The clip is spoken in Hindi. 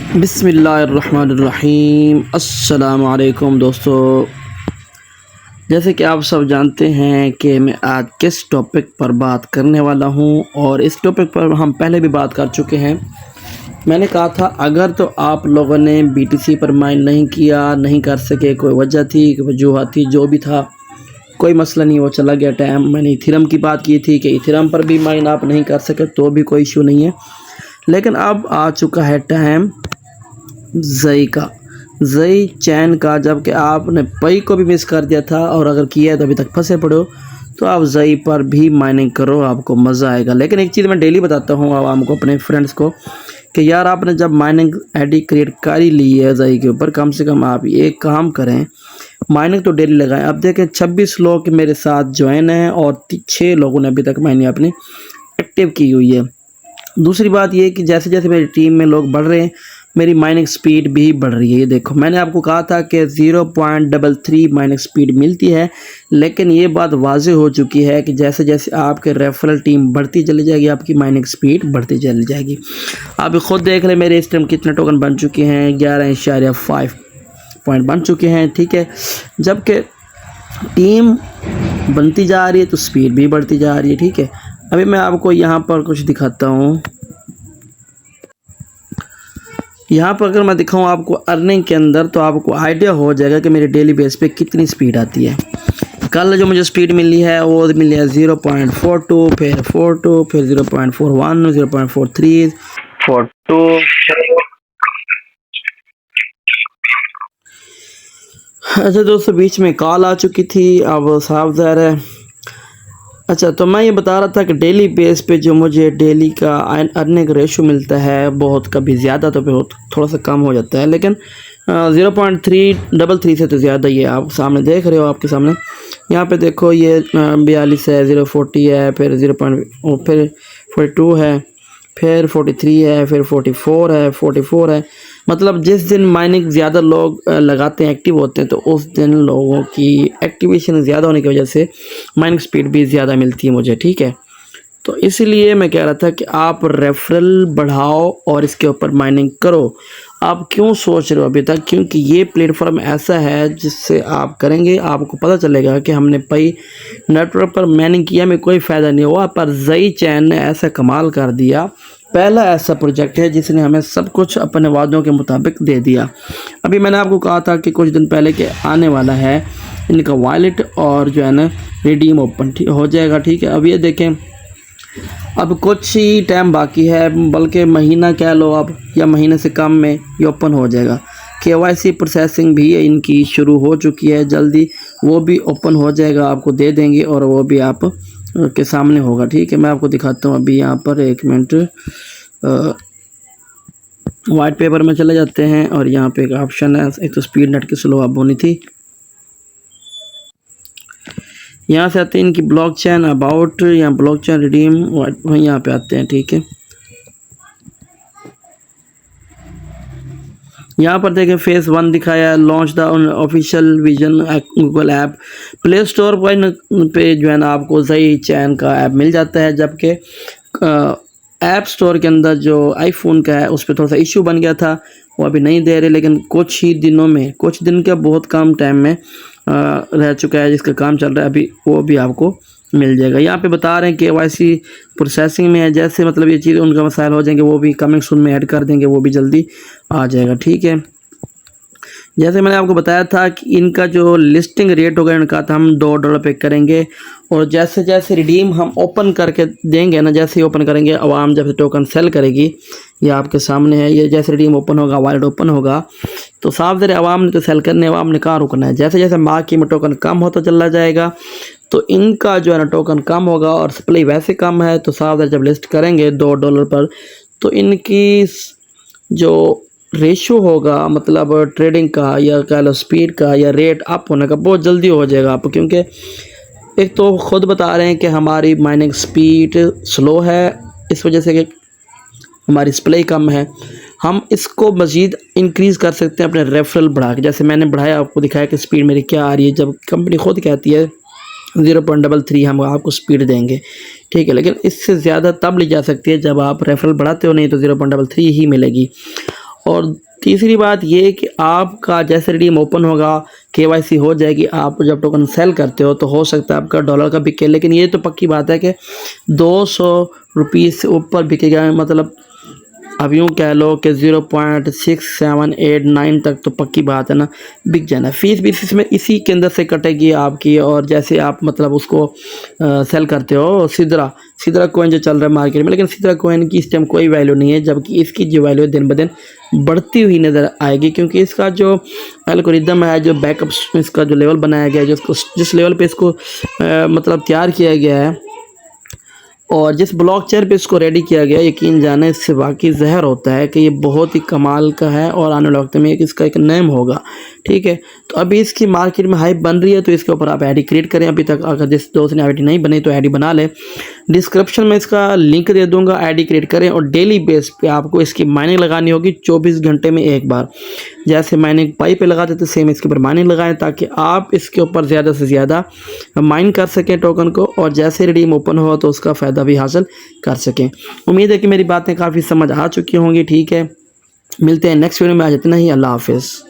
बिस्मिल्लाहिर्रहमानिर्रहीम। अस्सलाम वालेकुम दोस्तों, जैसे कि आप सब जानते हैं कि मैं आज किस टॉपिक पर बात करने वाला हूं, और इस टॉपिक पर हम पहले भी बात कर चुके हैं। मैंने कहा था अगर तो आप लोगों ने बीटीसी पर माइन नहीं किया, नहीं कर सके, कोई वजह थी, कोई वजूहत थी, जो भी था कोई मसला नहीं, वो चला गया टाइम। मैंने इथेरियम की बात की थी कि इथेरियम पर भी माइन आप नहीं कर सके तो भी कोई इशू नहीं है, लेकिन अब आ चुका है टाइम ज़ई का, ज़ई चैन का। जबकि आपने पई को भी मिस कर दिया था, और अगर किया है तो अभी तक फंसे पड़े हो, तो आप ज़ई पर भी माइनिंग करो, आपको मज़ा आएगा। लेकिन एक चीज़ मैं डेली बताता हूँ आवाम को, अपने फ्रेंड्स को, कि यार आपने जब माइनिंग आईडी क्रिएट कर ही ली है ज़ई के ऊपर, कम से कम आप एक काम करें, माइनिंग तो डेली लगाएं। अब देखें 26 लोग मेरे साथ ज्वाइन हैं और 6 लोगों ने अभी तक माइनिंग अपनी एक्टिव की हुई है। दूसरी बात ये कि जैसे जैसे मेरी टीम में लोग बढ़ रहे हैं, मेरी माइनिंग स्पीड भी बढ़ रही है। ये देखो, मैंने आपको कहा था कि 0.33 माइनिंग स्पीड मिलती है, लेकिन ये बात वाज़ेह हो चुकी है कि जैसे जैसे आपके रेफरल टीम बढ़ती चली जाएगी, आपकी माइनिंग स्पीड बढ़ती चली जाएगी। आप खुद देख लें मेरे इस टाइम कितने टोकन बन चुके हैं, 11.5 पॉइंट बन चुके हैं, ठीक है। जबकि टीम बनती जा रही है तो स्पीड भी बढ़ती जा रही है, ठीक है। अभी मैं आपको यहाँ पर कुछ दिखाता हूँ। यहाँ पर अगर मैं दिखाऊँ आपको अर्निंग के अंदर, तो आपको आइडिया हो जाएगा कि मेरे डेली बेस पे कितनी स्पीड आती है। कल जो मुझे स्पीड मिली है वो मिली है 0.42, फिर 42, फिर 0.41, 0.43, 42। अच्छा दोस्तों, बीच में कॉल आ चुकी थी, अब साफ ज़ाहिर है। अच्छा, तो मैं ये बता रहा था कि डेली बेस पे जो मुझे डेली का अर्निंग रेशो मिलता है, बहुत कभी ज़्यादा तो बहुत थोड़ा सा कम हो जाता है, लेकिन 0.333 से तो ज़्यादा ही है। आप सामने देख रहे हो, आपके सामने यहाँ पे देखो, ये 42 है, 0.40 है, फिर 42 है, फिर 43 है, फिर 44 है, 44 है। मतलब जिस दिन माइनिंग ज़्यादा लोग लगाते हैं, एक्टिव होते हैं, तो उस दिन लोगों की एक्टिवेशन ज़्यादा होने की वजह से माइनिंग स्पीड भी ज़्यादा मिलती है मुझे, ठीक है। तो इसलिए मैं कह रहा था कि आप रेफरल बढ़ाओ और इसके ऊपर माइनिंग करो। आप क्यों सोच रहे हो अभी तक? क्योंकि ये प्लेटफॉर्म ऐसा है जिससे आप करेंगे, आपको पता चलेगा कि हमने पई नेटवर्क पर माइनिंग किया, में कोई फ़ायदा नहीं हुआ, पर ज़ई चैन ने ऐसा कमाल कर दिया। पहला ऐसा प्रोजेक्ट है जिसने हमें सब कुछ अपने वादों के मुताबिक दे दिया। अभी मैंने आपको कहा था कि कुछ दिन पहले के आने वाला है इनका वॉलेट, और जो है ना रिडीम ओपन हो जाएगा, ठीक है। अब ये देखें, अब कुछ ही टाइम बाकी है, बल्कि महीना कह लो अब, या महीने से कम में ये ओपन हो जाएगा। KYC प्रोसेसिंग भी इनकी शुरू हो चुकी है, जल्दी वो भी ओपन हो जाएगा, आपको दे देंगे, और वो भी आप के सामने होगा, ठीक है। मैं आपको दिखाता हूँ अभी यहाँ पर, एक मिनट। वाइट पेपर में चले जाते हैं, और यहाँ पे एक ऑप्शन है, एक तो स्पीड नेट की स्लो अप होनी थी। यहाँ से आते हैं इनकी ब्लॉकचेन अबाउट, या ब्लॉकचेन रिडीम, वहीं यहाँ पे आते हैं, ठीक है। यहाँ पर देखें फेज़ 1 दिखाया, launch the official vision Google app. Play store पे जो है ना आपको ज़ई चैन का ऐप मिल जाता है, जबकि ऐप स्टोर के अंदर जो आईफोन का है उस पर थोड़ा सा इशू बन गया था, वो अभी नहीं दे रहे, लेकिन कुछ ही दिनों में, कुछ दिन के बहुत कम टाइम में रह चुका है, जिसका काम चल रहा है अभी, वो भी आपको मिल जाएगा। यहाँ पे बता रहे हैं KYC प्रोसेसिंग में है, जैसे मतलब ये चीज़ उनका मसाइल हो जाएंगे, वो भी कमिंग सून में ऐड कर देंगे, वो भी जल्दी आ जाएगा, ठीक है। जैसे मैंने आपको बताया था कि इनका जो लिस्टिंग रेट होगा, इनका था हम $2 पे करेंगे, और जैसे जैसे रिडीम हम ओपन करके देंगे ना, जैसे ही ओपन करेंगे, आवाम जब टोकन सेल करेगी, ये आपके सामने है, ये जैसे रिडीम ओपन होगा, वॉलेट ओपन होगा, तो साफ ज़रा आवाम ने तो सेल करने, आवाम ने कहाँ रुकना है। जैसे जैसे मार्केट में टोकन कम होता चला जाएगा, तो इनका जो है ना टोकन कम होगा, और सप्लाई वैसे कम है, तो साफ ज़रा जब लिस्ट करेंगे $2 पर, तो इनकी जो रेशो होगा, मतलब ट्रेडिंग का, या कह लो स्पीड का, या रेट अप होने का, बहुत जल्दी हो जाएगा आप। क्योंकि एक तो ख़ुद बता रहे हैं कि हमारी माइनिंग स्पीड स्लो है, इस वजह से कि हमारी सप्लाई कम है। हम इसको मज़ीद इंक्रीज़ कर सकते हैं अपने रेफरल बढ़ा के, जैसे मैंने बढ़ाया, आपको दिखाया कि स्पीड मेरी क्या आ रही है। जब कंपनी खुद कहती है 0.33 हम आपको स्पीड देंगे, ठीक है, लेकिन इससे ज़्यादा तब ली जा सकती है जब आप रेफरल बढ़ाते हो, नहीं तो 0.33 ही मिलेगी। और तीसरी बात ये कि आपका जैसे रिडीम ओपन होगा, केवाईसी हो जाएगी, आप जब टोकन सेल करते हो तो हो सकता है आपका डॉलर का बिके, लेकिन ये तो पक्की बात है कि 200 रुपये से ऊपर बिकेगा। मतलब अब यूँ कह लो कि 0.6789 तक तो पक्की बात है ना बिक जाना। फीस भी इसमें इसी के अंदर से कटेगी आपकी। और जैसे आप मतलब उसको सेल करते हो, सिद्रा कोइन जो चल रहा है मार्केट में, लेकिन सिद्रा कोइन की इस टाइम कोई वैल्यू नहीं है, जबकि इसकी जो वैल्यू दिन ब दिन बढ़ती हुई नज़र आएगी, क्योंकि इसका जो एल्गोरिदम है, जो बैकअप इसका जो लेवल बनाया गया है, जिस लेवल पे इसको मतलब तैयार किया गया है और जिस ब्लॉकचेन पे इसको रेडी किया गया, यकीन जाने इससे वाकई ज़हर होता है कि ये बहुत ही कमाल का है और आने वाले वक्त में इसका एक नेम होगा। ठीक है, तो अभी इसकी मार्केट में हाइप बन रही है, तो इसके ऊपर आप आईडी क्रिएट करें। अभी तक अगर जिस दोस्त ने आईडी नहीं बनी तो आईडी बना ले, डिस्क्रिप्शन में इसका लिंक दे दूंगा, आईडी क्रिएट करें। और डेली बेस पे आपको इसकी माइनिंग लगानी होगी 24 घंटे में एक बार। जैसे माइनिंग पाई पे लगाते थे सेम इसके ऊपर माइनिंग लगाएं, ताकि आप इसके ऊपर ज़्यादा से ज़्यादा माइन कर सकें टोकन को, और जैसे रिडीम ओपन हो तो उसका फ़ायदा भी हासिल कर सकें। उम्मीद है कि मेरी बातें काफ़ी समझ आ चुकी होंगी। ठीक है, मिलते हैं नेक्स्ट वीडियो में। आज इतना ही, अल्लाह हाफिज़।